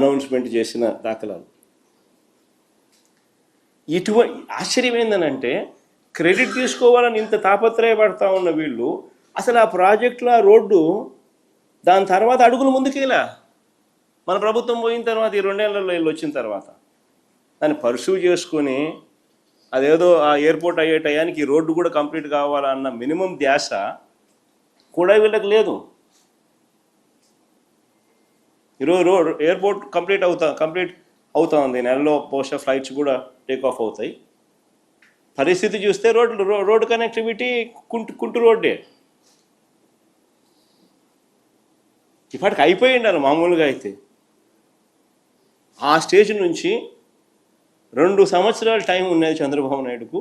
Announcement చేసిన దాఖలాలు. ఆశ్చర్యం ఏందనంటే క్రెడిట్ తీసుకోవాలని ఇంత తాపత్రయపడతా ఉన్న వీళ్ళు అసలు ఆ ప్రాజెక్టులో ఆ రోడ్డు దాని తర్వాత అడుగులు ముందుకేలా మన ప్రభుత్వం పోయిన తర్వాత ఈ 2 ఏళ్లలో వీళ్ళు వచ్చిన తర్వాత దాన్ని పర్సూ చేసుకొని అదేదో ఆ ఎయిర్పోర్ట్ అయ్యే టయానికి ఈ రోడ్డు కూడా కంప్లీట్ కావాలన్న మినిమం ధ్యాస కూడా వీళ్ళకి లేదు. ఈరోజు ఎయిర్పోర్ట్ కంప్లీట్ అవుతా ఉంది, నెలలో బహుశా ఫ్లైట్స్ కూడా టేక్ ఆఫ్ అవుతాయి. పరిస్థితి చూస్తే రోడ్డు కనెక్టివిటీ కుంటు రోడ్డే ఇప్పటికి అయిపోయిండాలి. మామూలుగా అయితే ఆ స్టేజ్ నుంచి 2 సంవత్సరాల టైం ఉన్నది చంద్రబాబు నాయుడుకు.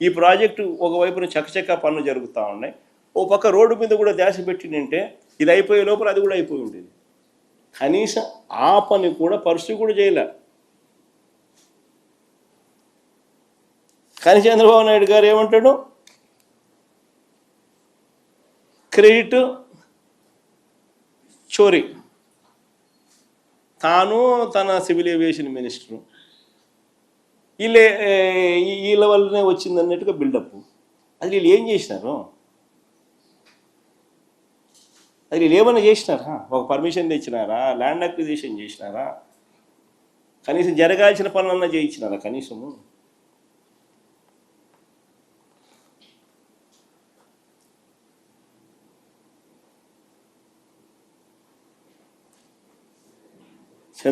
ఈ ప్రాజెక్టు ఒకవైపున చకచకా పనులు జరుగుతూ ఉన్నాయి, ఓ పక్క రోడ్డు మీద కూడా ధ్యాస పెట్టిందంటే ఇది అయిపోయే లోపల అది కూడా అయిపోయి ఉండేది. కనీసం ఆ పని కూడా పర్సు కూడా చేయలే. కానీ చంద్రబాబు నాయుడు గారు ఏమంటాడు, క్రెడిట్ చోరీ. తాను తన సివిల్ ఏవియేషన్ మినిస్టరు వీళ్ళ వల్లనే వచ్చింది అన్నట్టుగా బిల్డప్. అది వీళ్ళు ఏం చేసినారు? అది వీళ్ళు ఏమన్నా చేసినారా? ఒక పర్మిషన్ తెచ్చినారా? ల్యాండ్ అక్విజిషన్ చేసినారా? కనీసం జరగాల్సిన పనులన్నా చేయించినారా? కనీసము చంద్రబాబు